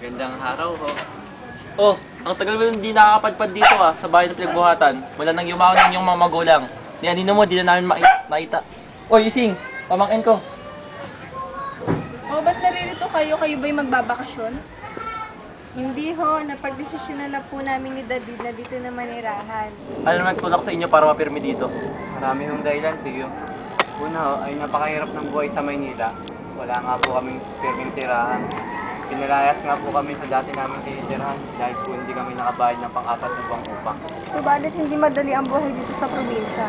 Magandang araw ho. Oh, ang tagal mo hindi nakakapadpad dito sa bahay ng pinagbuhatan. Wala nang yumaon ng iyong mga magulang. Nianino mo, di na namin makita. Oy, Ising, pamangkin ko. O, ba't naririto kayo? Kayo ba'y magbabakasyon? Hindi ho, napagdesisyonan na po namin ni David na dito na manirahan. Ano naman tulak sa inyo para mapirmi dito? Marami hong dahilan, Tiyo. Una ho, ay napakahirap ng buhay sa Maynila. Wala nga po kaming pirming tirahan. Pinalayas nga po kami sa dati namin tinitirahan dahil po hindi kami nakabayad ng pang-4 na buwang upang. Subalit hindi madali ang buhay dito sa probinsya.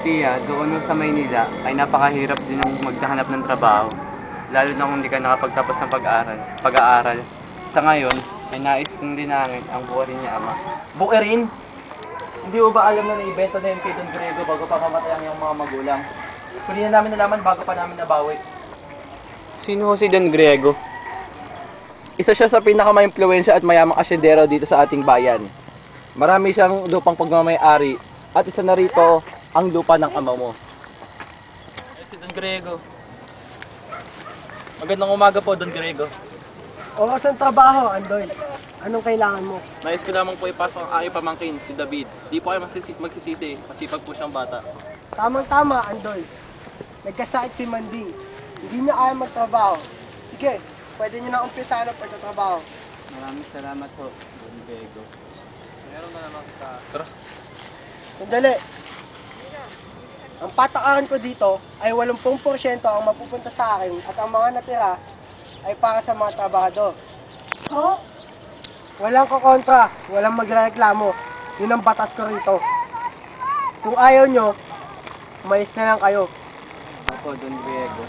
Tiya, doon sa Maynila ay napakahirap din ng maghahanap ng trabaho. Lalo na kung hindi ka nakapagtapos ng pag-aaral. Sa ngayon, ay nais kong din namin ang buhay niya ama. Bukirin? Hindi mo ba alam na naibenta na yun kay Don Grego bago pa mamatay ang iyong mga magulang? Kunin na namin nalaman bago pa namin nabawi. Sino ho si Don Griego? Isa siya sa pinaka-maimpluwensya at mayamang asyendero dito sa ating bayan. Marami siyang lupang pagmamay-ari at isa na rito ang lupa ng ama mo. Si Don Grego. Magandang umaga po, Don Grego. Oras ng trabaho, Andoy. Anong kailangan mo? Nais ko lamang po ipasok ang aking pamangkin, si David. Di po kayo magsisisi, masipag po siyang bata. Tamang-tama, Andoy. Nagkasakit si Manding. Hindi niya kaya magtrabaho. Sige, pwede niyo na umpisahan ang pagtatrabaho. Maraming salamat ho, Don Griego. Meron na naman sa... Tara. Sandali. Ang patakaran ko dito ay 80% ang mapupunta sa akin at ang mga natira ay para sa mga trabahador. Ho? Walang kokontra, walang magreklamo. Yun ang batas ko rito. Kung ayaw nyo, umalis na lang kayo. Ako, Don Griego.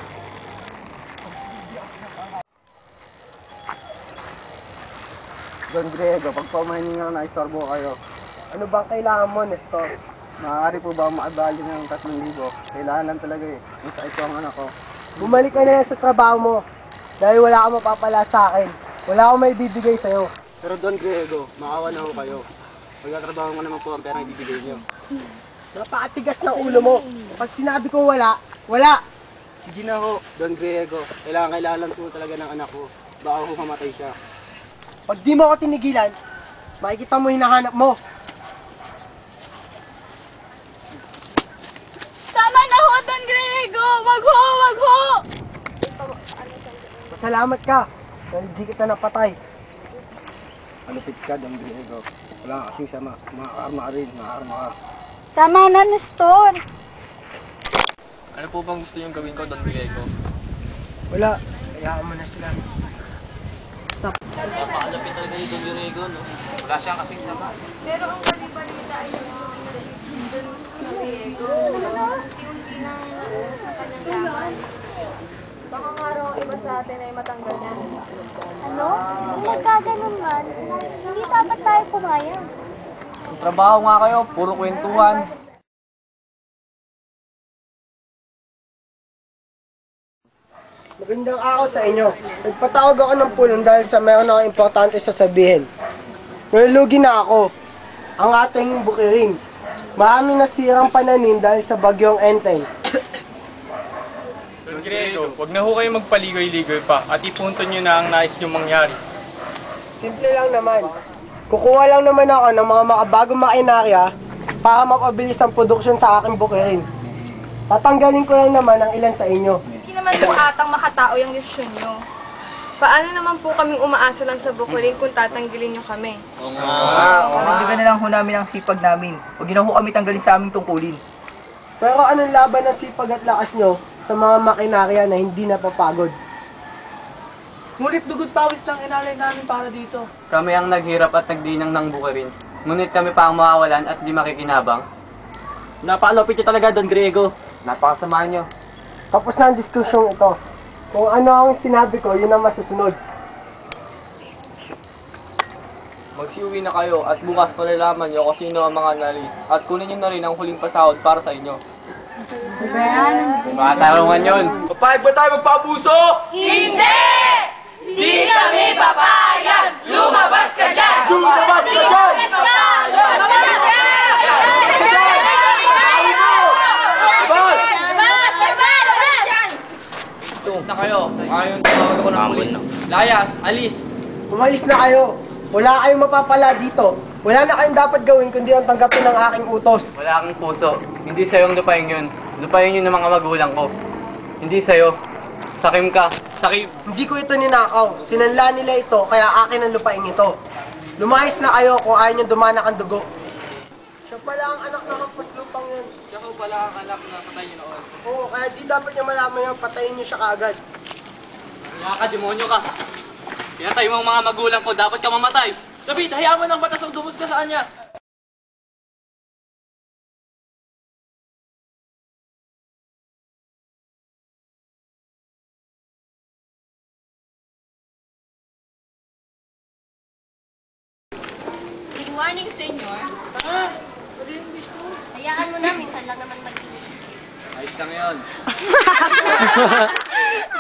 Don Griego, pag pumahining nga na-istorbo kayo, ano bang kailangan mo, Nestor? Maaari po ba makabali ng 3,000? Kailangan lang talaga eh. Yung sa ito ang anak ko. Bumalik ka na yan sa trabaho mo. Dahil wala kang mapapala sa akin. Wala akong may bibigay sa'yo. Pero Don Griego, maawa na ho kayo. Pagkatrabaho mo naman po ang pera ibibigay niyo. Napakatigas ng ulo mo. Pag sinabi ko wala, wala! Sige na ho, Don Griego. Kailangan lang po talaga ng anak ko. Baka ho mamatay siya. Pag di mo ako tinigilan, makikita mo hinahanap mo. Tama na ho, Don Griego! Wag ho! Wag ho! Masalamat ka. Dahil di kita napatay. Malupit ka, Don Griego. Wala ka kasing sama. Makakarma ka rin, makakarma ka. Tama na, Nestor! Ano po bang gusto niyong gawin ko, Don Griego? Wala. Hayaan mo na sila. Napakalapit talaga ni Don Griego, no? Wala siyang kasing sama. Pero ang bali-balita ay Don Griego, unti-unti nang nauna sa kanyang laban. Baka nga raw ang iba sa atin ay matanggal niya. Ano? Kung magkaganon man, hindi dapat tayo pumayag. Kung trabaho nga kayo, puro kwentuhan. Magandang araw sa inyo. Nagpatawag ako ng pulong dahil sa meron akong importante sasabihin. Nalulugi na ako. Ang ating bukirin. Maraming nasirang pananim dahil sa bagyong Enteng. Don Griego, huwag na ho kayo magpaligoy-ligoy pa at ipunto nyo na ang nais nyo mangyari. Simple lang naman. Kukuha lang naman ako ng mga makabagong makinarya para mapabilis ang produksyon sa aking bukirin. Tatanggalin ko lang naman ang ilan sa inyo. Hindi naman po atang makatao yung desisyon nyo. Paano naman po kaming umaasa lang sa bukurin kung tatanggilin nyo kami? Hindi na lang ho namin ang sipag namin. Huwag na ho kami tanggalin sa aming tungkulin. Pero anong laban ng sipag at lakas nyo sa mga makinarya na hindi napapagod? Ngunit dugod pawis lang inalay namin para dito. Kami ang naghirap at nagdinang ng bukirin. Ngunit kami pa ang mawawalan at di makikinabang. Napakalapit niyo talaga, Don Griego. Napakasama nyo. Tapos na ang diskusyong ito. Kung ano ang sinabi ko, yun ang masusunod. Magsiuwi na kayo at bukas palalaman niyo kung sino ang mga analis at kunin niyo na rin ang huling pasahod para sa inyo. Mga tarungan yun. Papayag ba tayo magpaabuso? Hindi! Di kami papayag! Lumabas ka dyan! Lumabas ka dyan! Lumabas ka dyan! Alis na kayo. Ayaw tumawag ako ng pulis. Layas, alis! Umalis na kayo. Wala kayong mapapala dito. Wala na kayong dapat gawin kundi ang tanggapin ng aking utos. Wala kang puso. Hindi sa'yo ang lupain yun. Lupain yun ng mga magulang ko. Hindi sa'yo. Sakim ka. Sakim. Hindi ko ito ninakaw. Sinanla nila ito, kaya akin ang lupain ito. Lumayas na kayo kung ayaw nyo dumanak ang dugo. Siya pala ang anak ng kapaslupang yun. Siya ko pala ang anak na patay niyo noon. Oo, kaya di dapat nyo malaman yung patayin nyo siya kaagad. Kaya ka, demonyo ka. Pinatay mo ang mga magulang ko, dapat ka mamatay. David, hayaan mo ng batas ang dumos ka sa kanya. Good morning, senyor. Hayaan mo na, minsan lang naman mag-iisip. Ayos lang yun.